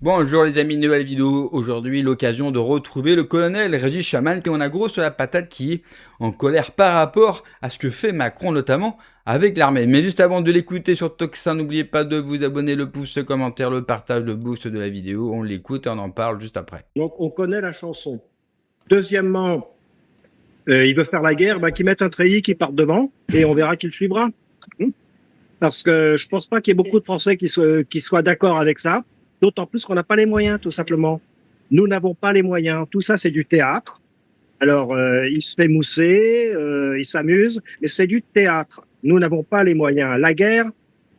Bonjour les amis, nouvelle vidéo. Aujourd'hui, l'occasion de retrouver le colonel Régis Chaman qui en a gros sur la patate, qui est en colère par rapport à ce que fait Macron notamment avec l'armée. Mais juste avant de l'écouter sur Toxin, n'oubliez pas de vous abonner, le pouce, le commentaire, le partage, le boost de la vidéo. On l'écoute et on en parle juste après. Donc on connaît la chanson. Deuxièmement, il veut faire la guerre, qu'il mette un treillis qui parte devant et on verra qui le suivra. Parce que je pense pas qu'il y ait beaucoup de Français qui soient d'accord avec ça. D'autant plus qu'on n'a pas les moyens, tout simplement. Nous n'avons pas les moyens. Tout ça, c'est du théâtre. Alors, il se fait mousser, il s'amuse, mais c'est du théâtre. Nous n'avons pas les moyens. La guerre,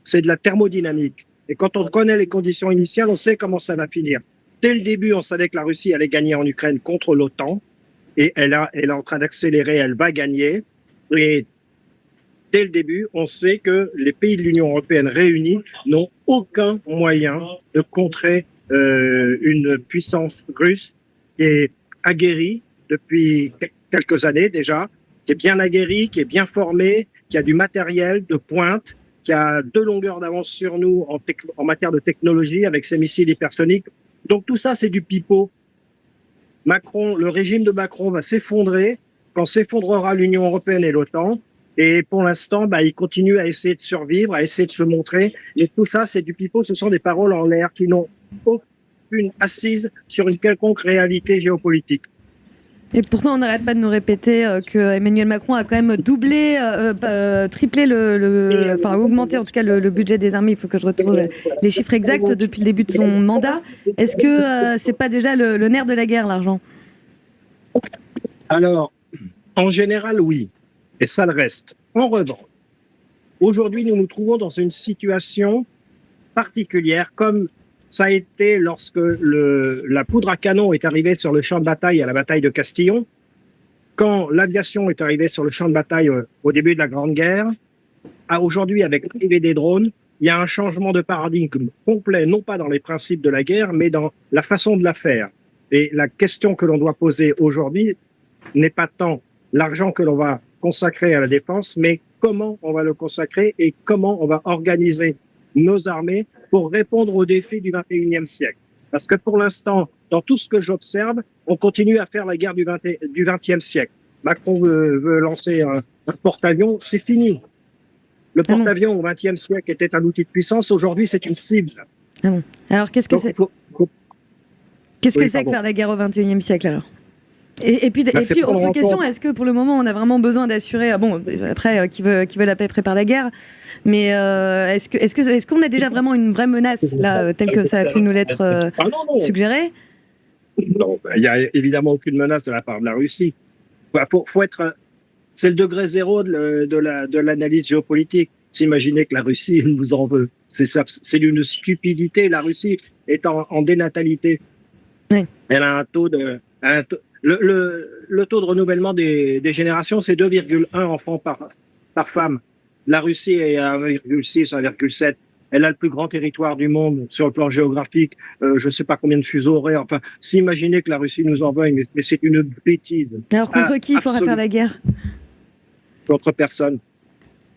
c'est de la thermodynamique. Et quand on connaît les conditions initiales, on sait comment ça va finir. Dès le début, on savait que la Russie allait gagner en Ukraine contre l'OTAN. Et elle est en train d'accélérer, elle va gagner. Et dès le début, on sait que les pays de l'Union européenne réunis n'ont aucun moyen de contrer une puissance russe qui est aguerrie depuis quelques années déjà, qui est bien aguerrie, qui est bien formée, qui a du matériel de pointe, qui a 2 longueurs d'avance sur nous en matière de technologie avec ses missiles hypersoniques. Donc tout ça, c'est du pipeau. Le régime de Macron va s'effondrer quand s'effondrera l'Union européenne et l'OTAN. Et pour l'instant, il continue à essayer de survivre, à essayer de se montrer. Et tout ça, c'est du pipeau. Ce sont des paroles en l'air qui n'ont aucune assise sur une quelconque réalité géopolitique. Et pourtant, on n'arrête pas de nous répéter que Emmanuel Macron a quand même doublé, triplé augmenté en tout cas le budget des armées. Il faut que je retrouve les chiffres exacts depuis le début de son mandat. Est-ce que c'est pas déjà le nerf de la guerre, l'argent ? Alors, en général, oui. Et ça le reste. En revanche, aujourd'hui, nous nous trouvons dans une situation particulière, comme ça a été lorsque la poudre à canon est arrivée sur le champ de bataille à la bataille de Castillon, quand l'aviation est arrivée sur le champ de bataille au début de la Grande Guerre, à aujourd'hui, avec l'arrivée des drones, il y a un changement de paradigme complet, non pas dans les principes de la guerre, mais dans la façon de la faire. Et la question que l'on doit poser aujourd'hui n'est pas tant l'argent que l'on va consacrer à la défense, mais comment on va le consacrer et comment on va organiser nos armées pour répondre aux défis du 21e siècle. Parce que pour l'instant, dans tout ce que j'observe, on continue à faire la guerre du 20e siècle. Macron veut lancer un porte-avions, c'est fini. Le porte-avions au 20e siècle était un outil de puissance, aujourd'hui c'est une cible. Ah bon. Alors qu'est-ce que c'est Qu'est-ce que c'est que faire la guerre au 21e siècle alors ? Et puis, autre question, est-ce que pour le moment on a vraiment besoin d'assurer, après qui veut la paix prépare la guerre, mais est-ce qu'on a déjà vraiment une vraie menace là, telle que ça a pu nous l'être suggéré ? Non, il n'y a évidemment aucune menace de la part de la Russie. C'est le degré zéro de l'analyse géopolitique. S'imaginer que la Russie nous en veut, c'est d'une stupidité. La Russie est en dénatalité. Oui. Elle a un taux de le taux de renouvellement des générations, c'est 2,1 enfants par femme. La Russie est à 1,6, 1,7. Elle a le plus grand territoire du monde sur le plan géographique. Je ne sais pas combien de fuseaux horaires. Enfin, s'imaginer que la Russie nous en veuille, mais c'est une bêtise. Alors contre qui il faudra faire la guerre ? Contre personne.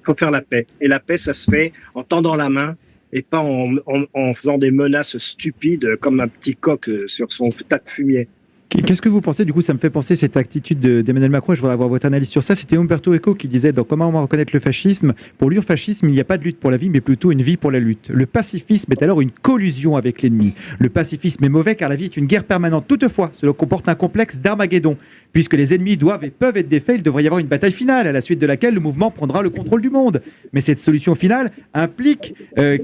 Il faut faire la paix. Et la paix, ça se fait en tendant la main et pas en faisant des menaces stupides comme un petit coq sur son tas de fumier. Qu'est-ce que vous pensez ? Du coup, ça me fait penser cette attitude d'Emmanuel Macron. Je voudrais avoir votre analyse sur ça. C'était Umberto Eco qui disait dans Comment on va reconnaître le fascisme. Pour lui, le fascisme, il n'y a pas de lutte pour la vie, mais plutôt une vie pour la lutte. Le pacifisme est alors une collusion avec l'ennemi. Le pacifisme est mauvais car la vie est une guerre permanente. Toutefois, cela comporte un complexe d'Armageddon. Puisque les ennemis doivent et peuvent être défaits, il devrait y avoir une bataille finale, à la suite de laquelle le mouvement prendra le contrôle du monde. Mais cette solution finale implique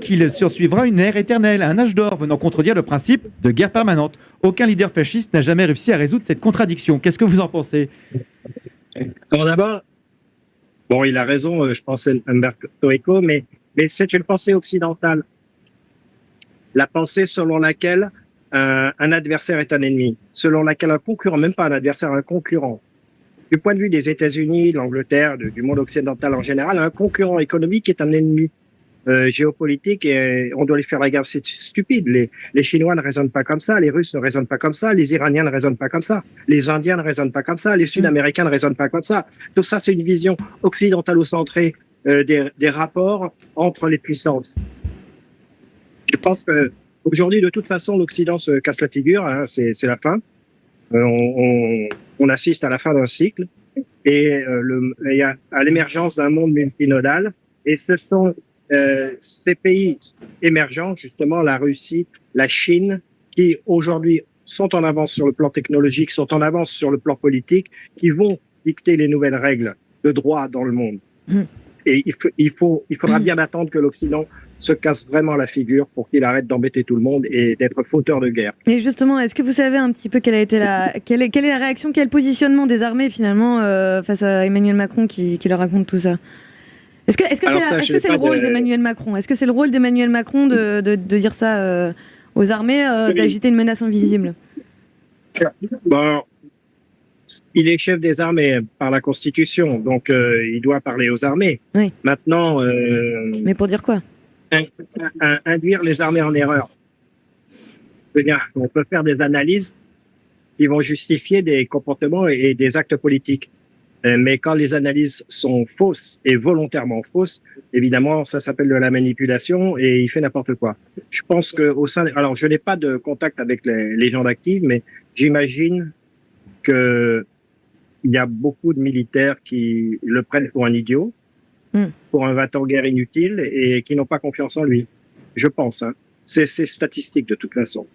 qu'il sursuivra une ère éternelle, un âge d'or, venant contredire le principe de guerre permanente. Aucun leader fasciste n'a jamais réussi à résoudre cette contradiction. Qu'est-ce que vous en pensez ? Alors d'abord, il a raison, je pense, Umberto Eco, mais c'est une pensée occidentale. La pensée selon laquelle un adversaire est un ennemi, selon laquelle un concurrent, même pas un adversaire, un concurrent. Du point de vue des États-Unis, de l'Angleterre, du monde occidental en général, un concurrent économique est un ennemi géopolitique et on doit lui faire la guerre. C'est stupide. Les Chinois ne raisonnent pas comme ça, les Russes ne raisonnent pas comme ça, les Iraniens ne raisonnent pas comme ça, les Indiens ne raisonnent pas comme ça, les Sud-Américains ne raisonnent pas comme ça. Tout ça, c'est une vision occidentalo-centrée des rapports entre les puissances. Je pense que Aujourd'hui, de toute façon, l'Occident se casse la figure, hein, c'est la fin. On assiste à la fin d'un cycle et à l'émergence d'un monde multinodal. Et ce sont ces pays émergents, justement la Russie, la Chine, qui aujourd'hui sont en avance sur le plan technologique, sont en avance sur le plan politique, qui vont dicter les nouvelles règles de droit dans le monde. Et il faudra bien attendre que l'Occident se casse vraiment la figure pour qu'il arrête d'embêter tout le monde et d'être fauteur de guerre. Mais justement, est-ce que vous savez un petit peu quelle est la réaction, quel est le positionnement des armées finalement face à Emmanuel Macron qui leur raconte tout ça? Est-ce que c'est le rôle d'Emmanuel Macron? Est-ce que c'est le rôle d'Emmanuel Macron de dire ça aux armées, d'agiter une menace invisible? Bon, il est chef des armées par la Constitution, donc il doit parler aux armées. Oui. Maintenant... Mais pour dire quoi? Induire les armées en erreur. On peut faire des analyses qui vont justifier des comportements et des actes politiques. Mais quand les analyses sont fausses et volontairement fausses, évidemment, ça s'appelle de la manipulation et il fait n'importe quoi. Je pense que alors je n'ai pas de contact avec les gens d'Active, mais j'imagine que il y a beaucoup de militaires qui le prennent pour un idiot, pour un va-t-en-guerre inutile et qui n'ont pas confiance en lui. Je pense, hein. C'est statistique de toute façon.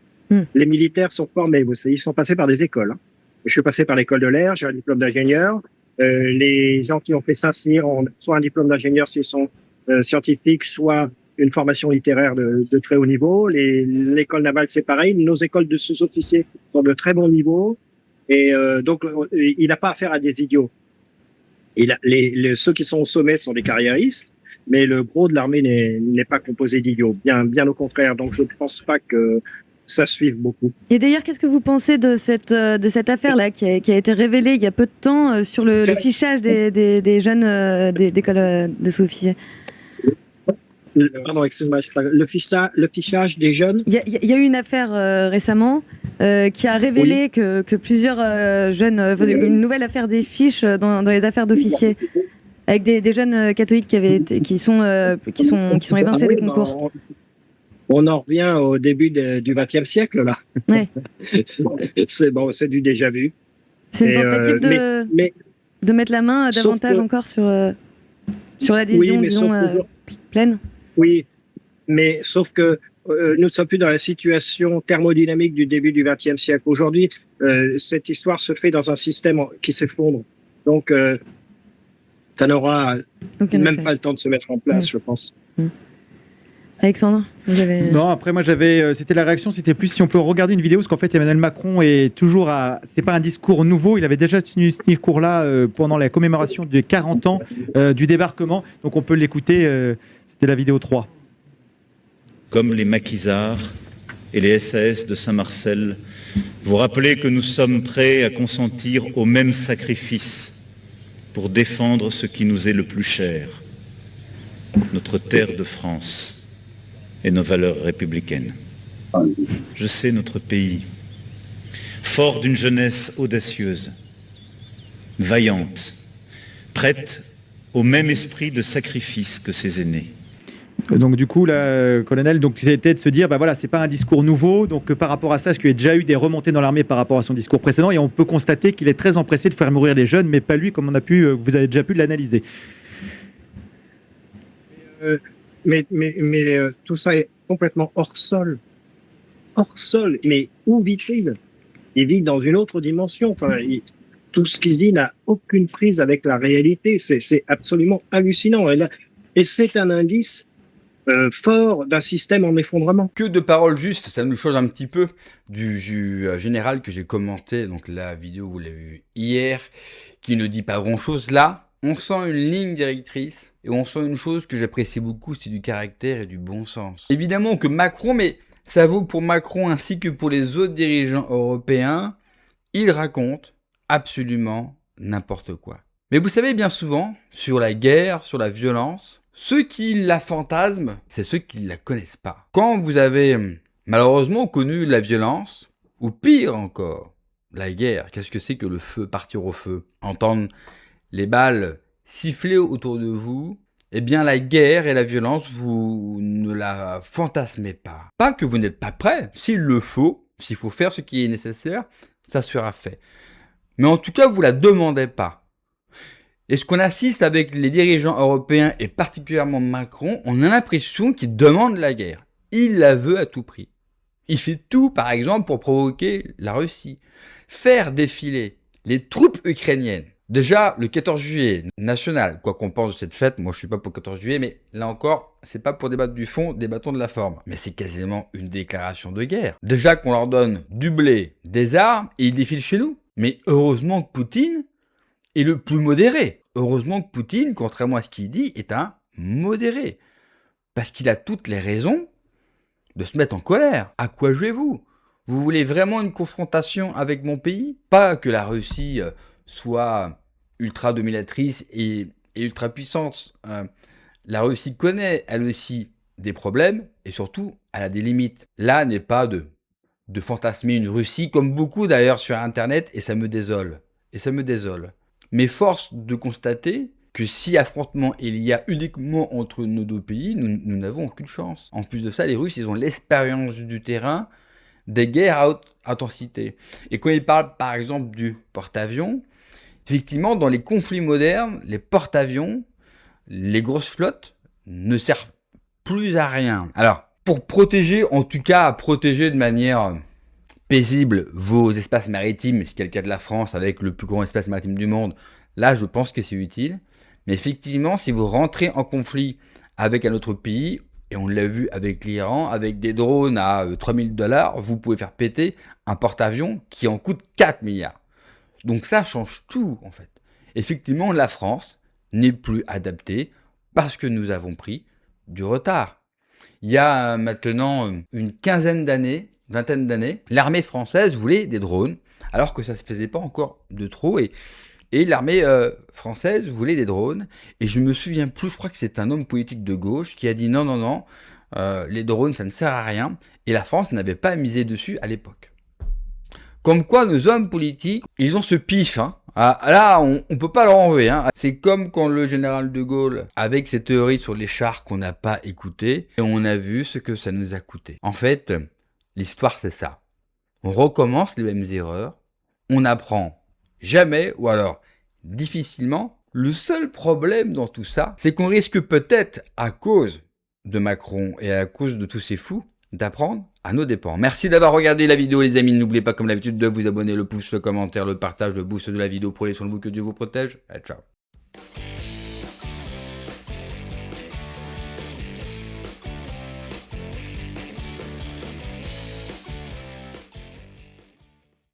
Les militaires sont formés, vous savez, ils sont passés par des écoles. Hein. Je suis passé par l'école de l'air, j'ai un diplôme d'ingénieur. Les gens qui ont fait Saint-Cyr ont soit un diplôme d'ingénieur s'ils sont scientifiques, soit une formation littéraire de très haut niveau. L'école navale, c'est pareil. Nos écoles de sous-officiers sont de très bon niveau. Et donc, il n'a pas affaire à des idiots. Ceux qui sont au sommet sont des carriéristes, mais le gros de l'armée n'est pas composé d'idiots. Bien au contraire. Donc, je ne pense pas que ça suive beaucoup. Et d'ailleurs, qu'est-ce que vous pensez de cette affaire-là qui a été révélée il y a peu de temps sur le fichage des jeunes d'école de sous-officiers? Pardon, excuse-moi, le fichage des jeunes. Il y a eu une affaire récemment qui a révélé que plusieurs jeunes, une nouvelle affaire des fiches dans les affaires d'officiers, avec des jeunes catholiques qui sont évincés des concours. On en revient au début du XXe siècle, là. Ouais. C'est du déjà vu. C'est une tentative de mettre la main davantage encore sur l'adhésion, disons, pleine. Oui, mais sauf que nous ne sommes plus dans la situation thermodynamique du début du XXe siècle. Aujourd'hui, cette histoire se fait dans un système qui s'effondre. Donc, ça n'aura même pas le temps de se mettre en place, je pense. Alexandre, vous avez... Non, après moi c'était la réaction, c'était plus si on peut regarder une vidéo, parce qu'en fait Emmanuel Macron est toujours c'est pas un discours nouveau, il avait déjà tenu ce discours-là pendant la commémoration des 40 ans du débarquement, donc on peut l'écouter, c'était la vidéo 3. Comme les maquisards et les SAS de Saint-Marcel, vous rappelez que nous sommes prêts à consentir au même sacrifice pour défendre ce qui nous est le plus cher, notre terre de France et nos valeurs républicaines. Je sais notre pays, fort d'une jeunesse audacieuse, vaillante, prête au même esprit de sacrifice que ses aînés. Donc du coup, là, colonel, donc c'était de se dire, voilà, c'est pas un discours nouveau, donc par rapport à ça, est-ce qu'il y a déjà eu des remontées dans l'armée par rapport à son discours précédent, et on peut constater qu'il est très empressé de faire mourir les jeunes, mais pas lui, comme vous avez déjà pu l'analyser. Mais tout ça est complètement hors sol. Hors sol. Mais où vit-il? Il vit dans une autre dimension. Enfin, tout ce qu'il dit n'a aucune prise avec la réalité. C'est absolument hallucinant. Et c'est un indice fort d'un système en effondrement. Que de paroles justes, ça nous change un petit peu du général que j'ai commenté, donc la vidéo, vous l'avez vue hier, qui ne dit pas grand-chose. Là, on sent une ligne directrice et on sent une chose que j'apprécie beaucoup, c'est du caractère et du bon sens. Évidemment que Macron, mais ça vaut pour Macron ainsi que pour les autres dirigeants européens, il raconte absolument n'importe quoi. Mais vous savez, bien souvent, sur la guerre, sur la violence, ceux qui la fantasment, c'est ceux qui ne la connaissent pas. Quand vous avez malheureusement connu la violence, ou pire encore, la guerre, qu'est-ce que c'est que le feu, partir au feu, entendre les balles siffler autour de vous, eh bien la guerre et la violence, vous ne la fantasmez pas. Pas que vous n'êtes pas prêt, s'il le faut, s'il faut faire ce qui est nécessaire, ça sera fait. Mais en tout cas, vous la demandez pas. Et ce qu'on assiste avec les dirigeants européens, et particulièrement Macron, on a l'impression qu'il demande la guerre. Il la veut à tout prix. Il fait tout, par exemple, pour provoquer la Russie. Faire défiler les troupes ukrainiennes. Déjà, le 14 juillet, national, quoi qu'on pense de cette fête, moi je suis pas pour le 14 juillet, mais là encore, c'est pas pour débattre du fond, débattons de la forme. Mais c'est quasiment une déclaration de guerre. Déjà qu'on leur donne du blé, des armes, et ils défilent chez nous. Mais heureusement que Poutine est le plus modéré. Heureusement que Poutine, contrairement à ce qu'il dit, est un modéré. Parce qu'il a toutes les raisons de se mettre en colère. À quoi jouez-vous? Vous voulez vraiment une confrontation avec mon pays? Pas que la Russie soit ultra dominatrice et ultra puissante. La Russie connaît, elle aussi, des problèmes et surtout, elle a des limites. Là n'est pas de fantasmer une Russie, comme beaucoup d'ailleurs sur Internet, et ça me désole. Mais force de constater que si affrontement il y a uniquement entre nos deux pays, nous n'avons aucune chance. En plus de ça, les Russes, ils ont l'expérience du terrain, des guerres à haute intensité. Et quand ils parlent par exemple du porte-avions, effectivement, dans les conflits modernes, les porte-avions, les grosses flottes ne servent plus à rien. Alors, pour protéger, en tout cas, protéger de manière paisible vos espaces maritimes, ce qui est le cas de la France avec le plus grand espace maritime du monde, là, je pense que c'est utile. Mais effectivement, si vous rentrez en conflit avec un autre pays, et on l'a vu avec l'Iran, avec des drones à 3000 $, vous pouvez faire péter un porte-avions qui en coûte 4 milliards. Donc ça change tout, en fait. Effectivement, la France n'est plus adaptée parce que nous avons pris du retard. Il y a maintenant une quinzaine d'années, vingtaine d'années, l'armée française voulait des drones, alors que ça ne se faisait pas encore de trop, et l'armée française voulait des drones, et je me souviens plus, je crois que c'est un homme politique de gauche qui a dit non, les drones ça ne sert à rien, et la France n'avait pas misé dessus à l'époque. Comme quoi nos hommes politiques, ils ont ce pif, hein. Là, on ne peut pas leur enlever. Hein. C'est comme quand le général de Gaulle, avec ses théories sur les chars qu'on n'a pas écoutées, et on a vu ce que ça nous a coûté. En fait, l'histoire c'est ça. On recommence les mêmes erreurs, on apprend jamais, ou alors difficilement. Le seul problème dans tout ça, c'est qu'on risque peut-être, à cause de Macron et à cause de tous ces fous, d'apprendre à nos dépens. Merci d'avoir regardé la vidéo les amis, n'oubliez pas comme d'habitude de vous abonner, le pouce, le commentaire, le partage, le boost de la vidéo, prenez soin de vous, que Dieu vous protège, et ciao.